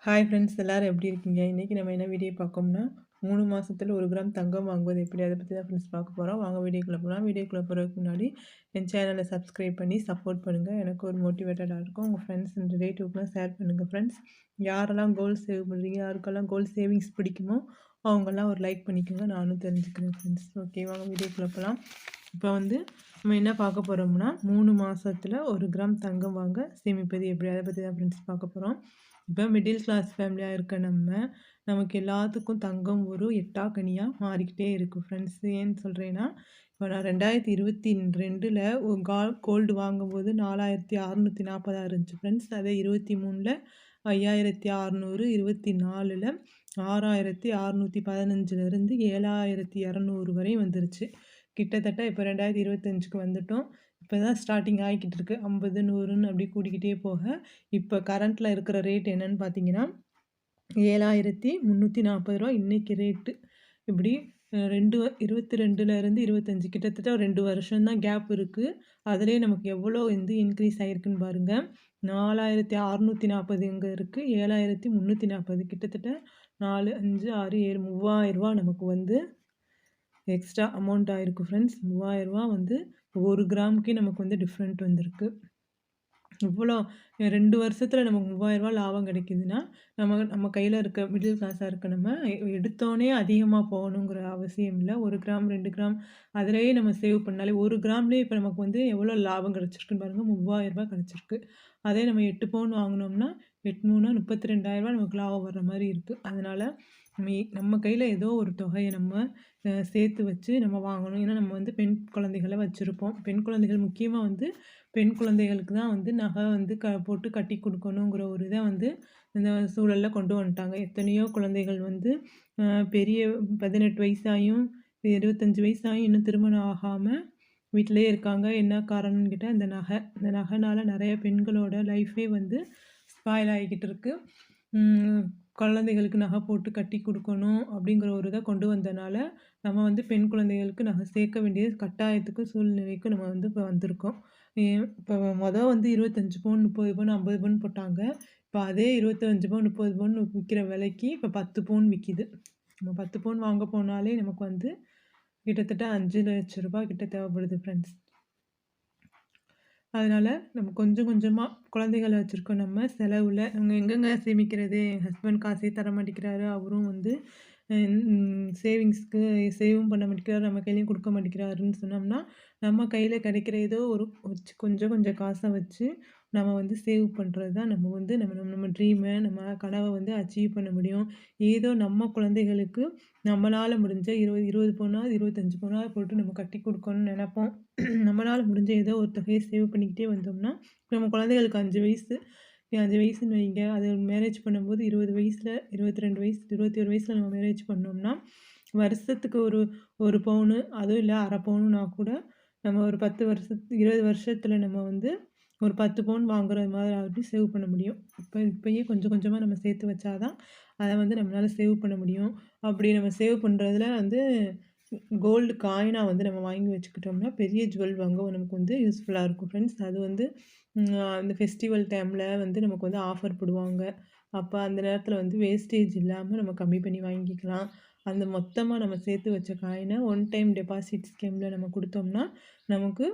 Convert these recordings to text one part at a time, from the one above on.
Hi friends எல்லாரும் எப்படி இருக்கீங்க? இன்றைக்கி நம்ம என்ன வீடியோ பார்க்கோம்னா 3 மாசத்துல 1 கிராம் தங்கம் வாங்குவது எப்படி? அதை பற்றி தான் ஃப்ரெண்ட்ஸ் பார்க்க போகிறோம். வாங்க வீடியோக்குள்ளே போகலாம். வீடியோக்குள்ளே போகிறதுக்கு முன்னாடி என் சேனலை சப்ஸ்கிரைப் பண்ணி சப்போர்ட் பண்ணுங்கள். எனக்கு ஒரு மோட்டிவேட்டடாக இருக்கும். உங்கள் ஃப்ரெண்ட்ஸ் அண்ட் ரிலேட்டிவ்க்குலாம் ஷேர் பண்ணுங்கள் ஃப்ரெண்ட்ஸ். யாரெல்லாம் கோல் சேவ் பண்ணுறீங்க, யாருக்கெல்லாம் கோல் சேவிங்ஸ் பிடிக்குமோ அவங்கெல்லாம் ஒரு லைக் பண்ணிக்கோங்க. நானும் தெரிஞ்சுக்கிறேன் ஃப்ரெண்ட்ஸ். ஓகே, வாங்க வீடியோக்குள்ளே போகலாம். இப்போ வந்து நம்ம என்ன பார்க்க போகிறோம்னா 3 மாசத்துல 1 கிராம் தங்கம் வாங்க சேமிப்பது எப்படி? அதை பற்றி தான் ஃப்ரெண்ட்ஸ் பார்க்க போகிறோம். இப்போ மிடில் கிளாஸ் ஃபேமிலியாக இருக்க நமக்கு எல்லாத்துக்கும் தங்கம் ஒரு எட்டாக்கனியாக மாறிக்கிட்டே இருக்குது ஃப்ரெண்ட்ஸ். ஏன்னு சொல்கிறேன்னா, இப்போ நான் 2022ல் ஒரு கோல்டு வாங்கும்போது 4640 இருந்துச்சு ஃப்ரெண்ட்ஸ். அதே 23ல் 5600, 24ல் 6615லேருந்து 7200 வரை வந்துருச்சு. கிட்டத்தட்ட இப்போ 2025க்கு வந்துட்டோம். இப்போ தான் ஸ்டார்டிங் ஆகிக்கிட்டு இருக்குது. 50, 100ன்னு அப்படி கூடிக்கிட்டே போக இப்போ கரண்ட்டில் இருக்கிற ரேட் என்னன்னு பார்த்தீங்கன்னா ரூ. 7340 இன்னைக்கு ரேட்டு. இப்படி 22லேருந்து 25 கிட்டத்தட்ட 2 வருஷம் தான் கேப் இருக்குது. அதிலே நமக்கு எவ்வளோ வந்து இன்க்ரீஸ் ஆகிருக்குன்னு பாருங்கள். 4640 இங்கே இருக்குது, 7340 கிட்டத்தட்ட 4, 5, 6, 7 ரூ. 3000 நமக்கு வந்து எக்ஸ்ட்ரா அமௌண்ட் ஆயிருக்கு ஃப்ரெண்ட்ஸ். ரூ. 3000 வந்து 1 கிராமுக்கே நமக்கு வந்து டிஃப்ரெண்ட் வந்திருக்கு. இவ்வளோ 2 வருஷத்துல நமக்கு ரூ. 3000 லாபம் கிடைக்குதுன்னா, நம்ம கையில இருக்க மிடில் கிளாஸா இருக்க நம்ம எடுத்தோனே அதிகமா போகணுங்கிற அவசியம் இல்ல. 1 கிராம், 2 கிராம் அதிலேயே நம்ம சேவ் பண்ணாலே 1 கிராம்லேயே இப்போ நமக்கு வந்து எவ்வளோ லாபம் கிடைச்சிருக்குன்னு பாருங்க. ரூ. 3000 கிடைச்சிருக்கு. அதே நம்ம 8 பவுன் வாங்குனோம்னா 8 3 32,000 நமக்கு லாபம் வர்ற மாரி இருக்கு. அதனால நம்ம கையில ஏதோ ஒரு தொகையை நம்ம சேர்த்து வச்சு நம்ம வாங்கணும். ஏன்னா நம்ம வந்து பெண் குழந்தைகள வச்சிருப்போம். பெண் குழந்தைகள் முக்கியமா வந்து பெண் குழந்தைகளுக்கு தான் வந்து நகை வந்து போட்டு கட்டி கொடுக்கணுங்கிற ஒரு இதை வந்து இந்த சூழல்ல கொண்டு வந்துட்டாங்க. எத்தனையோ குழந்தைகள் வந்து பெரிய 18 வயசாயும் 25 வயசாயும் இன்னும் திருமணம் ஆகாம வீட்டிலேயே இருக்காங்க. என்ன காரணம்னு கேட்டால் இந்த நகை. இந்த நகைனால நிறைய பெண்களோட லைஃபே வந்து ஸ்பாயில் ஆகிக்கிட்டு இருக்கு. குழந்தைகளுக்கு நகை போட்டு கட்டி கொடுக்கணும் அப்படிங்கிற ஒரு இதை கொண்டு வந்தனால நம்ம வந்து பெண் குழந்தைகளுக்கு நகை சேர்க்க வேண்டிய கட்டாயத்துக்கு சூழ்நிலைக்கு நம்ம வந்து இப்போ வந்திருக்கோம். இப்போ வந்து 25 பவுன், 30 பவுன், 50 பவுன் போட்டாங்க. இப்போ அதே 25 பவுன், 30 பவுன் விற்கிற விலைக்கு இப்போ 10 பவுன் விற்கிது. நம்ம 10 பவுன் வாங்க போனாலே நமக்கு வந்து கிட்டத்தட்ட 5,00,000 கிட்ட தேவைப்படுது ஃப்ரெண்ட்ஸ். அதனால நம்ம கொஞ்சம் கொஞ்சமா குழந்தைகள வச்சிருக்கோம் நம்ம செலவுல. நம்ம எங்கங்க சேமிக்கிறது? என் ஹஸ்பண்ட் காசே தர மாட்டேங்கிறாரு. அவரும் வந்து சேவிங்ஸ்க்கு சேவும் பண்ண மாட்டேங்கிறாரு. நம்ம கையிலயும் குடுக்க மாட்டேங்கிறாருன்னு சொன்னோம்னா, நம்ம கையில கிடைக்கிற ஏதோ ஒரு கொஞ்சம் கொஞ்சம் காச வச்சு நம்ம வந்து சேவ் பண்றது தான் நம்ம வந்து நம்ம ட்ரீம, நம்ம கனவ வந்து அச்சீவ் பண்ண முடியும். ஏதோ நம்ம குழந்தைகளுக்கு நம்மளால முடிஞ்ச 20 பவுனாவது, 25 பவுனாவது போட்டு நம்ம கட்டி குடுக்கணும்னு நெனைப்போம். நம்மளால முடிஞ்ச ஏதோ ஒரு தொகையை சேவ் பண்ணிக்கிட்டே வந்தோம்னா, நம்ம குழந்தைகளுக்கு 5 வயசு 5 வயசுன்னு வைங்க. அது மேரேஜ் பண்ணும்போது 20 வயசுல, 22 வயசு, 21 வயசுல நம்ம மேரேஜ் பண்ணோம்னா, வருஷத்துக்கு ஒரு 1 பவுனு, அதுவும் இல்ல 1/2 பவுனுனா கூட நம்ம ஒரு 10 20 வருஷத்துல நம்ம வந்து ஒரு 10 பவுன் வாங்குற மாதிரி சேவ் பண்ண முடியும். இப்பயே கொஞ்சம் கொஞ்சமா நம்ம சேர்த்து வச்சா தான், அத வந்து நம்மளால சேவ் பண்ண முடியும். அப்படி நம்ம சேவ் பண்றதுல வந்து கோல்டு காயினா வந்து நம்ம வாங்கி வச்சுக்கிட்டோம்னா, பெரிய ஜுவல் வாங்க நமக்கு வந்து யூஸ்ஃபுல்லா இருக்கும் ஃப்ரெண்ட்ஸ். அது வந்து இந்த ஃபெஸ்டிவல் டைம்ல வந்து நமக்கு வந்து ஆஃபர் போடுவாங்க. அப்ப அந்த நேரத்துல வந்து வேஸ்டேஜ் இல்லாம நம்ம கம்மி பண்ணி வாங்கிக்கலாம். அந்த மொத்தமா நம்ம சேர்த்து வச்ச காயின ஒன் டைம் டெபாசிட் ஸ்கீம்ல நம்ம குடுத்தோம்னா, நமக்கு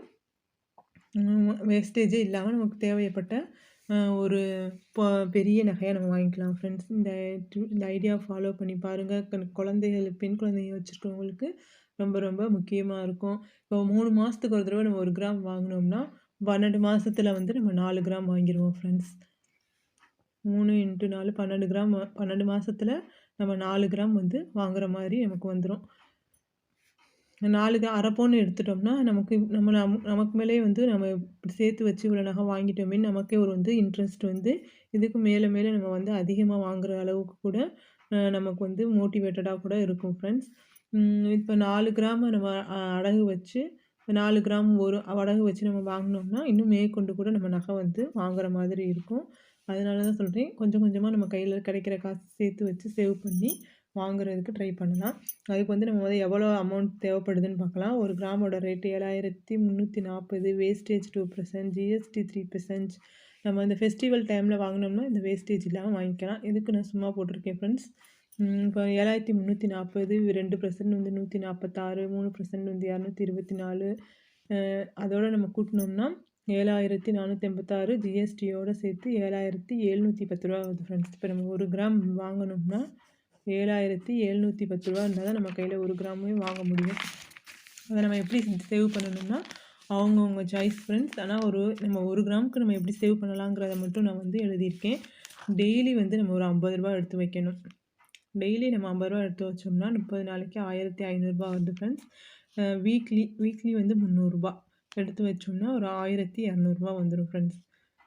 வேஸ்டேஜே இல்லாம நமக்கு தேவைப்பட்ட ஒரு ப பெரிய நகையா நம்ம வாங்கிக்கலாம் ஃப்ரெண்ட்ஸ். இந்த ஐடியா ஃபாலோ பண்ணி பாருங்க. குழந்தைகள் பெண் குழந்தைங்க வச்சிருக்கிறவங்களுக்கு ரொம்ப ரொம்ப முக்கியமா இருக்கும். இப்போ 3 மாசத்துக்கு ஒரு தடவ நம்ம 1 கிராம் வாங்குனோம்னா, 12 மாசத்துல வந்து நம்ம 4 கிராம் வாங்கிருவோம் ஃப்ரெண்ட்ஸ். 3 × 4 12 கிராம் 12 மாசத்துல நம்ம 4 கிராம் வந்து வாங்குற மாரி நமக்கு வந்துரும். 4 1/2 பவுன் எடுத்துட்டோம்னா, நமக்கு மேலேயே வந்து நம்ம இப்படி சேர்த்து வச்சு இவ்வளோ நகை வாங்கிட்டோமேன்னு நமக்கே ஒரு வந்து இன்ட்ரெஸ்ட் வந்து, இதுக்கு மேல மேல நம்ம வந்து அதிகமா வாங்குற அளவுக்கு கூட நமக்கு வந்து மோட்டிவேட்டடா கூட இருக்கும் ஃப்ரெண்ட்ஸ். இப்போ 4 கிராம நம்ம அடகு வச்சு 4 கிராம் ஒரு அடகு வச்சு நம்ம வாங்குனோம்னா, இன்னும் மேற்கொண்டு கூட நம்ம நகை வந்து வாங்குற மாதிரி இருக்கும். அதனால தான் சொல்றேன், கொஞ்சம் கொஞ்சமா நம்ம கையில கிடைக்கிற காசு சேர்த்து வச்சு சேவ் பண்ணி வாங்குறதுக்கு ட்ரை பண்ணலாம். அதுக்கு வந்து நம்ம வந்து எவ்வளோ அமௌண்ட் தேவைப்படுதுன்னு பார்க்கலாம். 1 கிராமோட ரேட்டு 7,340, வேஸ்டேஜ் 2%, ஜிஎஸ்டி 3%, நம்ம இந்த ஃபெஸ்டிவல் டைமில் வாங்கினோம்னா இந்த வேஸ்டேஜ் இல்லாமல் வாங்கிக்கலாம். எதுக்கு நான் சும்மா போட்டிருக்கேன் ஃப்ரெண்ட்ஸ். இப்போ 7340 2% வந்து 146, 3% வந்து 224. அதோட நம்ம கூட்டினோம்னா 7486 ஜிஎஸ்டியோட சேர்த்து 7710 ரூபா வருது ஃப்ரெண்ட்ஸ். இப்போ நம்ம 1 கிராம் வாங்கணும்னா 7710 ரூபா இருந்தால் தான் நம்ம கையில் 1 கிராமே வாங்க முடியும். அதை நம்ம எப்படி சேவ் பண்ணணும்னா அவங்கவுங்க சாய்ஸ் ஃப்ரெண்ட்ஸ். ஆனால் நம்ம 1 கிராமுக்கு நம்ம எப்படி சேவ் பண்ணலாங்கிறத மட்டும் நான் வந்து எழுதியிருக்கேன். டெய்லி வந்து நம்ம ஒரு 50 ரூபா எடுத்து வைக்கணும். டெய்லி நம்ம 50 ரூபா எடுத்து வச்சோம்னா 30 நாளைக்கு 1500 ரூபா வருது ஃப்ரெண்ட்ஸ். வீக்லி வந்து 300 ரூபா எடுத்து வச்சோம்னா ஒரு 1200 ரூபா வந்துடும் ஃப்ரெண்ட்ஸ்.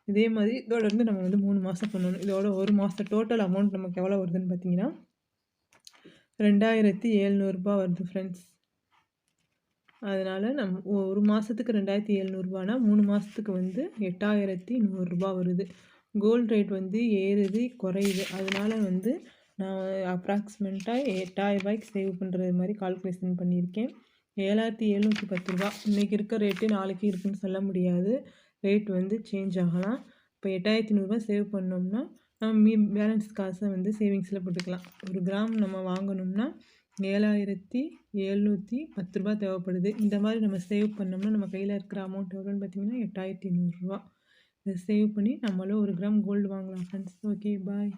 இதே மாதிரி தொடர்ந்து நம்ம வந்து 3 மாதம் பண்ணணும். இதோட 1 மாதம் டோட்டல் அமௌண்ட் நமக்கு எவ்வளோ வருதுன்னு பார்த்தீங்கன்னா 2700 ரூபா வருது ஃப்ரெண்ட்ஸ். அதனால் நம்ம 1 மாதத்துக்கு 2700 ரூபானா 3 மாதத்துக்கு வந்து 8100 ரூபா வருது. கோல்டு ரேட் வந்து ஏறுது குறையுது. அதனால வந்து நான் அப்ராக்சிமேட்டாக 8000 ரூபாய்க்கு சேவ் பண்ணுறது மாதிரி கால்குலேஷன் பண்ணியிருக்கேன். 7710 ரூபா இன்றைக்கி இருக்க ரேட்டு நாளைக்கு இருக்குன்னு சொல்ல முடியாது. ரேட் வந்து சேஞ்ச் ஆகலாம். இப்போ 8500 ரூபா சேவ் பண்ணோம்னா நம்ம பேலன்ஸ் காசை வந்து சேவிங்ஸில் போட்டுக்கலாம். 1 கிராம் நம்ம வாங்கணும்னா 7710 ரூபா தேவைப்படுது. இந்த மாதிரி நம்ம சேவ் பண்ணோம்னா நம்ம கையில் இருக்கிற அமௌண்ட் எவ்வளோன்னு பார்த்தீங்கன்னா 8500 ரூபா. இதை சேவ் பண்ணி நம்மளும் 1 கிராம் கோல்டு வாங்கலாம் ஃப்ரெண்ட்ஸ். ஓகே, பாய்.